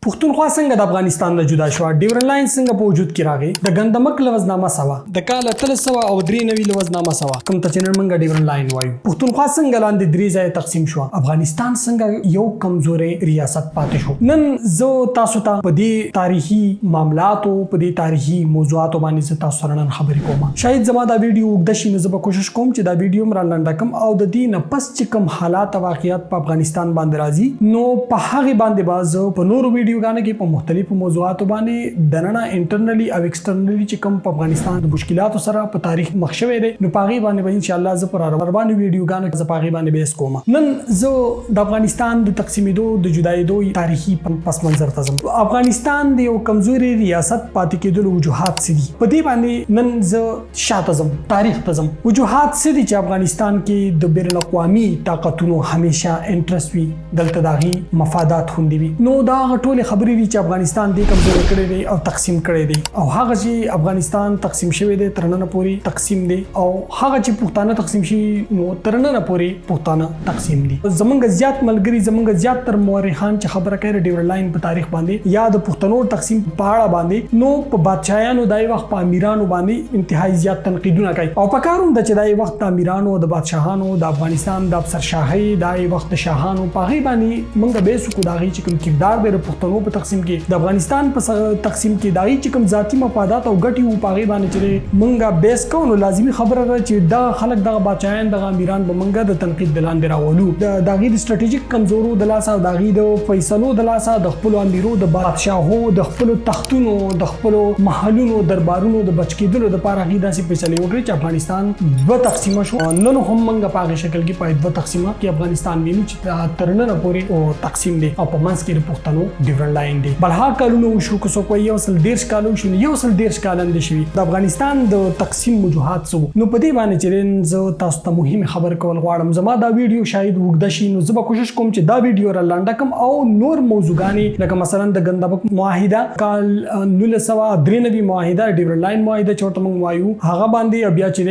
پښتونخوا څنګه د افغانستان نه جدا شو؟ ډیورن لاین څنګه په وجود کې راغی؟ د ګندمک لوزنامه سوا د کال 1393 لوزنامه سوا کوم ته چې نن موږ ډیورن لاین وایو. پښتونخوا څنګه لاندې درې ځای تقسیم شو؟ افغانستان څنګه یو کمزورې ریاست پاتې شو؟ نن زه تاسو ته په دې تاریخي معاملاتو په دې تاریخي موضوعاتو باندې تاسو سره نن خبرې کوم. شاید زما دا ویډیو اوږده شي، نو زه به کوشش کوم چې دا ویډیو مرا لنډه کم او د دې نه پس چې کوم حالات او واقعیات په افغانستان باندې راځي نو په هغه باندې باز په نورو ویډیوګانو کې په مختلفو موضوعاتو باندې دننه انټرنلی او ایکسټرنلی چې کوم په افغانستان د مشکلاتو سره په تاریخ مخ شوی دی نو پاغي باندې به ان شاء الله زه پر روانو ویډیوګانو کې پاغي باندې بیس کوم. نن زه د افغانستان د تقسیمېدو د جدایېدو تاریخي پس منظر ته ځم. افغانستان د یو کمزوري ریاست پاتې کېدلو وجوهات څه دي؟ په دې باندې نن زه شاته ځم، تاریخ ته ځم. وجوهات څه دي چې افغانستان کې د بین الاقوامي طاقتونو همیشه انټرست وي، دلته داغي مفادات خوندي وي. نو دا ټول خبرې دي چې افغانستان دې کمزوري کړی دی او تقسیم کړی دی، او هغه چې افغانستان تقسیم شوی دی ترنن پوری تقسیم دی، او هغه چې پښتانه تقسیم شي نو ترنن پوری پښتانه تقسیم دي. زمونږ زیات ملګری زمونږ زیات تر مورخان چې خبره کوي ډیورن لاین په تاریخ باندې یا د پښتنو تقسیم په اړه باندې نو په بادشاہانو دای وخت په امیرانو باندې انتهایی زیات تنقیدونه کوي او په کاروم د چې دای وخت امیرانو د بادشاہانو د افغانستان د افسر شاهي دای وخت شاهانو په غي باندې مونږ به سکو داغي چې کوم کردار به پښتنو په تقسیم کې د افغانستان په تقسیم کې داغي چې کوم ذاتی مفادات او ګټي او په غي باندې چې مونږ بیس کوو لازمي خبره ده چې دا خلک د بادشاہان د امیران به مونږ د تنقید دلاندې راولو د داغي د سټریټیجیک کمزورو د لاسه او داغي د فیصلو د لاسه د خپل امیرو د بادشاهو د خپل تختونو د خپل محلونو دربارونو د بچ کېدلو د لپاره غي داسې فیصله وکړي چې افغانستان دوه تقسیم شو. نن هم مونږ په هغه شکل کې په دوه تقسیمه کې افغانستان ویني چې ترنن پوري او تقسیم دي او په منځ کې د پښتنو ډیورن لاین دي. بل ها کالونو شو کو سو کوي یو سل ډیر کالو شو یو سل ډیر کالند شي د افغانستان د تقسیم وجوهات سو. نو په دې باندې چې زه تاسو ته مهمه خبر کول غواړم. زما دا ویډیو شاید وګد شي نو زه به کوشش کوم چې دا ویډیو را لنډه کم او نور موضوعګانی لکه مثلا د ګندمک معاهده کال 1993 معاهده ډیورن لاین معاهده چورته مونږ وایو هغه باندې بیا چې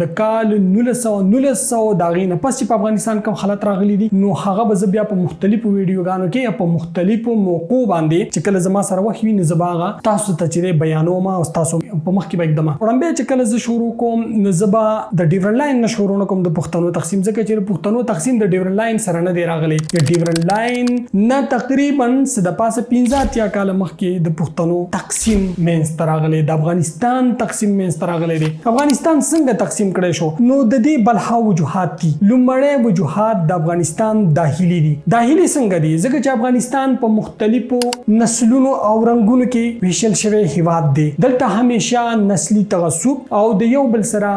د کال 1900 داغې نه پس چې په افغانستان کوم حالت راغلي دي نو هغه به بیا په مختلفو ویډیوګانو کې په مختلفو موقعو باندې چې کله زما سره وخت وي نو زباغه تاسو ته چې بیانوم او تاسو په مخ کې بګدم وړاندې چې کله زه شروع کوم نو زبا د ډیورن لاین نشورونه کوم د پښتنو تقسیم ځکه چې پښتنو تقسیم د ډیورن لاین سره نه دی راغلی. د ډیورن لاین نه تقریبا د پاسه 15 کال مخکې د پښتنو تقسیم مینځ ته راغلی، د افغانستان تقسیم مینځ ته راغلی دی. افغانستان څنګه تقسیم کړی شو نو د دې بلها وجوهات دي. لومړی وجوهات د افغانستان داخلي دي. داخلي څنګه دي؟ ځکه چې افغانستان په مختلفو نسلونو او رنگونو کې ویشل شوی هیواد دی. دلته همیشه نسلی تعصب او د یو بل سره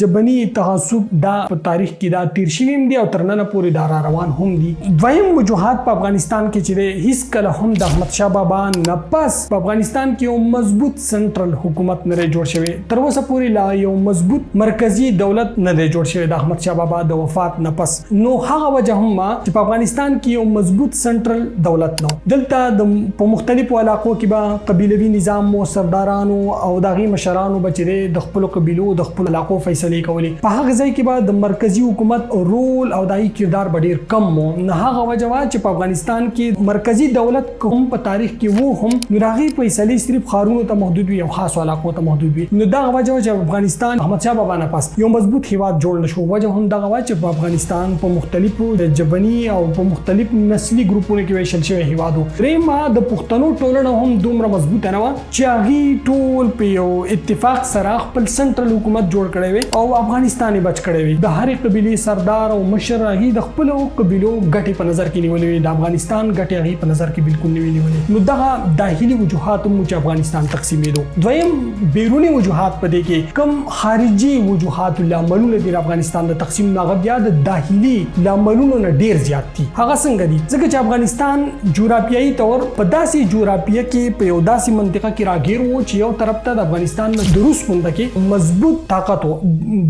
جبنی تعصب دا په تاریخ کې دا تیر شوی دی او ترنن پورې دا روان هم دي. دویم وجوهات په افغانستان کې چې هیڅ کله هم د احمد شاه بابا نه پس په افغانستان کې یو مضبوط سنټرل حکومت نه جوړ شوی، تر اوسه پورې لا یو مضبوط مرکزی دولت نه جوړ شوی د احمد شاه بابا د وفات نه پس. نو هغه وجه هم چې په افغانستان کې یو مضبوط سنټرل دولت نو دلته په مختلفو علاقو کې به قبیلوي نظام او سردارانو او داغي مشرانو بچره د خپل قبیلو د خپل علاقو فیصله کوي. په هغه ځای کې به د مرکزی حکومت رول او دای کردار ډیر کم وو. نه هغه وجه چې په افغانستان کې مرکزی دولت کوم په تاریخ کې وو هم راغي فیصله صرف خارونو ته محدود وي او خاص علاقو ته محدود وي. نو دا وجه چې افغانستان احمد شاه بابا نه پس یو مضبوط هیواد جوړ نشو. وجه هم دا چې په افغانستان په مختلفو د جبنی او په مختلف نسلی ګروپونو کې ویشل شوی هیوادو. ریما د پښتنو ټولنه هم دومره مضبوطه نه و چې هغه ټول په یو اتفاق سره خپل سنټرل حکومت جوړ کړی وي او افغانستان بچ کړی وي. د هر قبيله سردار او مشر هغه د خپل قبيلو ګټي په نظر کې نیولې وي، د افغانستان ګټي هغه په نظر کې بالکل نه نیولې. نو دغه داخلي وجوهات مو چې افغانستان تقسیمېدو. دویم بیرونی وجوهات په دې کې کم خارجي وجوهات لاملونه د افغانستان د تقسیم نه بیا د داخلي لاملونو نه ډیر زیات دي. هغه څنګه دي؟ ځکه چې افغانستان جغرافیایي تور په داسې جغرافیه کې په یو داسې منطقه کې راګیر وو چې یو طرف ته د افغانستان نه د روس پونده کې مضبوط طاقت وو،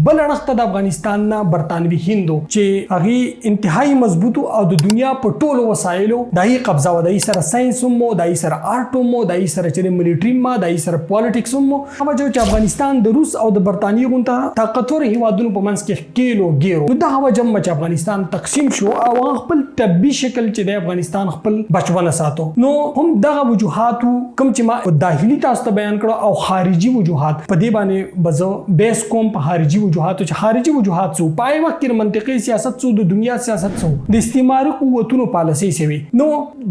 بل اړخ ته د افغانستان نه برتانوي هندو چې هغه انتهایی مضبوط او د دنیا په ټولو وسایلو دای قبضه و، دای سره ساينس مو، دای سره آرټ مو، دای سره چې ملټری ما، دای سره پالیټکس مو. هغه چې افغانستان د روس او د برتانیې غونډه طاقتور هیوادونو په منځ کې کېلو ګیرو. نو دا هغه جمع چې افغانستان تقسیم شو او خپل طبي شکل چې د افغانستان خپل بچونه وساتو. نو هم دغه وجوهات کوم چې ما داخلي تاسو ته بیان کړو او خارجي وجوهات په دې باندې بزو بیس کوم په خارجي وجوهاتو چې خارجي وجوهات څو پای وخت کې منطقي سیاست څو د دنیا سیاست څو د استعماري قوتونو پالیسي سوي. نو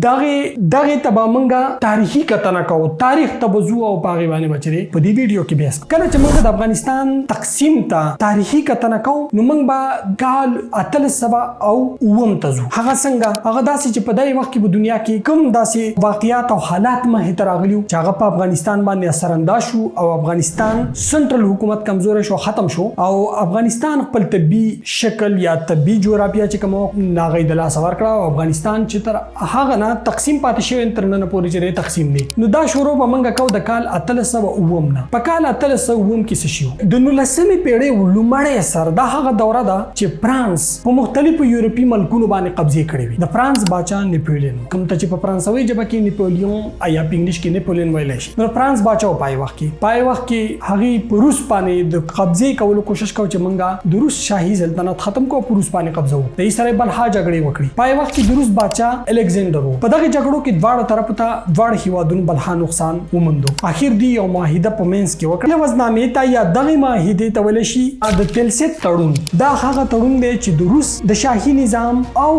دغه تبا منګه تاریخي کتنه کو تاریخ تبزو او پاغي باندې بچري په دې ویډیو کې بیس کله چې موږ د افغانستان تقسیم ته تاریخي کتنه کو نو موږ با کال اتل سبا او اوم تزو هغه څنګه هغه داسې چې په دای وخت کې په دنیا کې کوم داسې واقعیات او حالات مه تراغلیو چې هغه په افغانستان باندې اثر انداز شو او افغانستان سنټرل حکومت کمزور شو ختم شو او افغانستان خپل طبي شکل یا طبي جغرافیه چې کوم ناغې د لاس ور کړه او افغانستان چې تر هغه نه تقسیم پاتې شو انټرنل پورې چې تقسیم دی. نو دا شروع به منګه کو د کال اتل سبا اوم نه په کال اتل سبا اوم کې څه شو د 19مې پیړۍ ولومړی سر دا هغه دوره ده چې فرانس په مختلفو یورپی ملکونو باندې قبضه کړې وي. د فرانس بادشاه نپولیون کوم ته چې په فرانسوي ژبه کې نپولیون یا په انګلیش کې نپولیون ویل شي. د فرانس بادشاه پای وخت کې هغه په روس باندې د قبضه کولو کوشش کو چې منګه د روس شاهي سلطنت ختم کو په روس باندې قبضه وو. د ایسره بلها جګړې وکړي. پای وخت کې د روس بادشاه الکساندر په دغه جګړو کې دواړه طرف ته دواړه هیوادونو بلها نقصان ومندو. اخر دی یو معاهده په منځ کې وکړه. وزنامې ته یا دغه معاهده ته ویل شي د تلسیت تړون. دا هغه تړون دی چې د روس د شاهي نظام او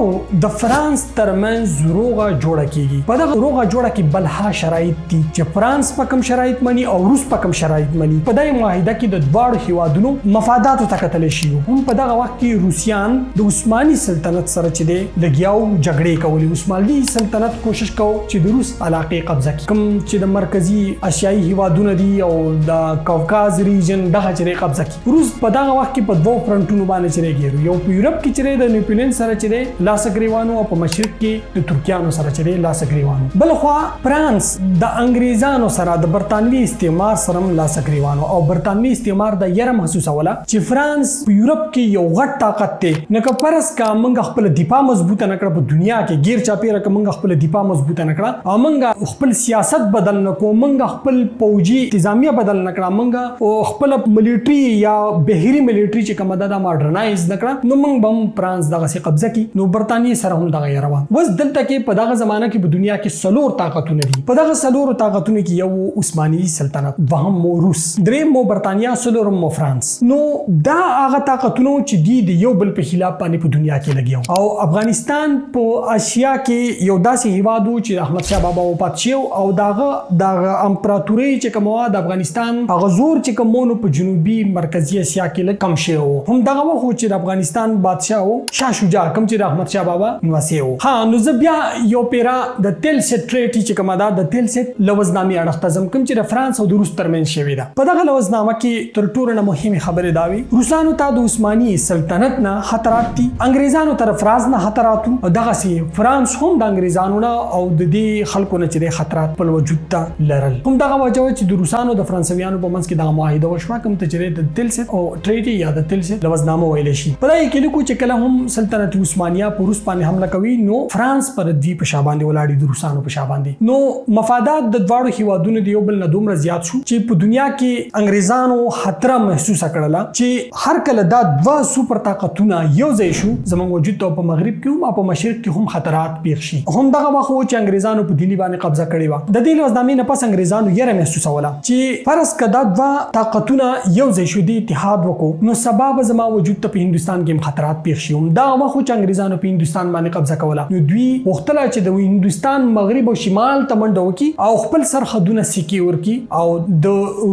د فرانس ترمنځ روغه جوړه کیږي. په دغه روغه جوړه کې بلها شرایط دي چې فرانس په کوم شرایط مني او روس په کوم شرایط مني. په دغه معاهده کې د دواړو هیوادونو مفادات ته کتل شي. هم په دغه وخت کې روسیان د عثماني سلطنت سره چې دی لګیاو جګړې کولې. عثماني سلطنت کوشش کو چې د روس علاقې قبضه کړي. کوم چې د مرکزی اسیایي هیوادونه دي او د کوکاز ریجن دغه چې قبضه کړي. روس په دغه وخت کې په دوه فرنټونو باندې چې ګیرو. یو په یورپ کې چې د نپولیون سره چې لاس ګریوانو او په مشرق کې د ترکیانو سره چې لاس ګریوانو. بل خو فرانس د انګریزانو سره د برتانوي استعمار سره لاس ګریوانو او برتانوي استعمار د یره محسوسه ولا چې فرانس په یورپ کې یو غټ طاقت دی. نه که پرس کا منګ خپل دفاع مضبوطه نکړه په دنیا کې غیر چاپیره کا منګ خپل دفاع مضبوطه نکړه او منګ خپل سیاست بدل نکو منګ خپل فوجي انتظامیه بدل نکړه منګ او خپل ملټری یا بهري ملټری چې کومه د ماډرنایز نکړه نو موږ بم فرانس دغه سي قبضه کی. نو برتانیې سره هم دغه روان وس دلته کې په دغه زمانہ کې په دنیا کې سلور طاقتونه دي. په دغه سلور طاقتونه کې یو عثماني سلطنت دوهم مو روس دریم مو برتانیا څلورم مو فرانس. نو دا هغه طاقتونه چې دي یو بل په خلاف باندې په دنیا کې لګیاو او افغانستان په آسیا کې یو داسې هیواد چې احمد شاه بابا وفات شو او دغه امپراتوري چې کومه د افغانستان هغه زور چې کومونو په جنوبي مرکزی اسیا کې کم شو. هم دغه وخت چې د افغانستان بادشاه و شاه شجاع کوم چې د احمد شاه بابا نواسي و. ها نو زبیا یو پیرا د تلسیت ټریټي چې کومه د تلسیت لوزنامې اړه تزم کوم چې د فرانس او د روس ترمنځ شوی ده. په دغه لوزنامه کې تر ټولو مهمه خبره دا وی روسانو ته د عثماني سلطنت نه خطرات دي انګریزانو طرف راز نه خطرات او دغه سي فرانس هم د انګریزانو نه او د دې خلکو نه چې خطرات په وجود ته لرل. هم دغه وجه چې د روسانو د فرانسویانو په منځ کې دغه معاهده وشوه کوم ته چې د تلسیت او ټریټي یا د تلسیت لوزنامه ویل شي. په دای کې لیکو چې کله هم سلطنت عثمانیه په روس باندې حمله کوي نو فرانس پر دوی په شاباندې ولاړی د روسانو په شاباندې. نو مفادات د دواړو هیوادونو د یو بل نه دومره زیات شو چې په دنیا کې انګریزانو خطر محسوس کړل چې هر کله دا دوه سوپر طاقتونه یو ځای شو زموږ وجود ته په مغرب کې او په مشرق کې هم خطرات پیښ شي. هم دغه وخت چې انګریزانو په دلی باندې قبضه کړې و د دې لوزنامې نه پس انګریزانو یې محسوس ولا چې فرض کدا دوه طاقتونه یو ځای شو د اتحاد وکړو نو سبب زما وجود ته په هندستان کې خطرات پیښ شي. هم دا وخت چې انګریزانو په هندستان باندې قبضه کوله نو دوی وختله چې د هندستان مغرب او شمال ته منډه وکي او خپل سرحدونه سکی ورکی او د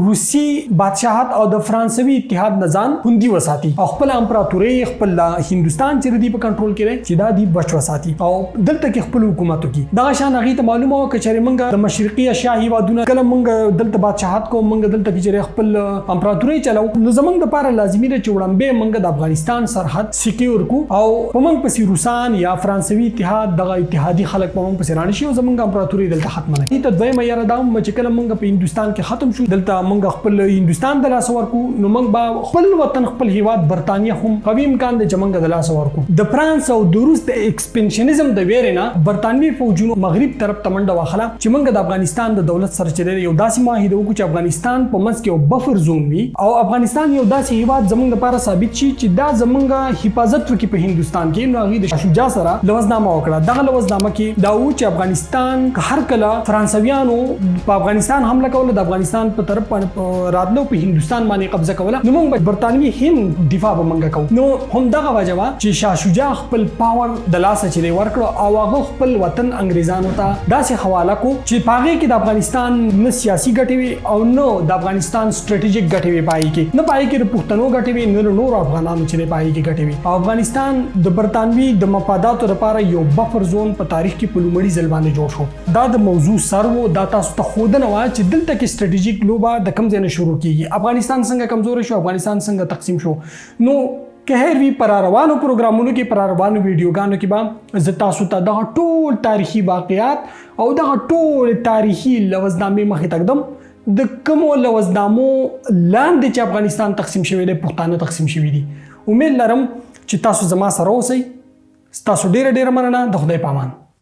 روسي بادشاہت او د فرانسوي اتحاد نظام خوندي وساتي او خپل امپراتوري خپل هندستان چې دی په کنټرول کې چې دا دی بچ وساتي او دلته کې خپل حکومت وکي. دا شان هغه ته معلومه و چې موږ د مشرقي شاهي وادونه کله موږ دلته بادشاہت کو موږ دلته کې خپل امپراتوري چلاو نو زمونږ د لپاره لازمي ده چې وړاندې موږ د افغانستان سرحد سکیور کو او په موږ پسې روسان یا فرانسوي اتحاد دغه اتحادي خلک په موږ پسې رانه شي او زمونږ امپراتوري دلته ختم نه کی. ته دویمه یاره دا چې کله موږ په هندستان کې ختم شو دلته موږ خپل هندستان د لاس ورکو نو موږ به خپل وطن خپل هیواد برتانیه هم قوي امکان د چې موږ د لاس ورکو. د فرانس او د روس د ایکسپنشنزم د ویرنا برتانوي فوجونو مغرب طرف ته منډه واخله چې موږ د افغانستان د دولت سره چې یو داسې معاهده وکړو چې افغانستان په منځ کې یو بفر زون وي او افغانستان یو داسې هیواد زموږ لپاره ثابت شي چې دا زموږ حفاظت وکړي په هندستان کې. نو هغه د شجاع سره لوزنامه وکړه. دغه لوزنامه کې د دا و چې افغانستان که هر کله فرانسویانو په افغانستان حمله کوله د افغانستان په طرف باندې راتلو په هندستان باندې قبضه کوله نو موږ برتانوي هند دفاع به منګه کوو نو هم دغه وجه وا چې شاه شجاع خپل پاور د لاسه چي ورکړو او هغه خپل وطن انګريزانو ته داسې حواله کو چې پاغه کې د افغانستان نه سیاسي ګټي وي او نو د افغانستان ستراتیژیک ګټي وي پای کې نه پای کې د پښتنو ګټي وي نه نور افغانانو چې پای کې ګټي وي افغانستان د برتانوي د مفاداتو لپاره یو بفر زون په تاریخ کې په لومړي ځل باندې جوړ شو دا د موضوع سرو دا تاسو ته خودنه وا چې دلته کې ستراتیژیک لوبه د کم ځای نه شروع کیږي افغانستان څنګه کمزور شو افغانستان څنګه تقسیم شو نو که هر وی پر روانو پروګرامونو کې پر روانو ویډیوګانو کې به ز تاسو ته د ټول تاریخي واقعیات او د ټول تاریخي لوزنامې مخې تقدم د کوم لوزنامو لاندې چې افغانستان تقسیم شوی دی پښتانه تقسیم شوی دي امید لرم چې تاسو زما سره اوسئ تاسو ډیره مننه د خدای پامان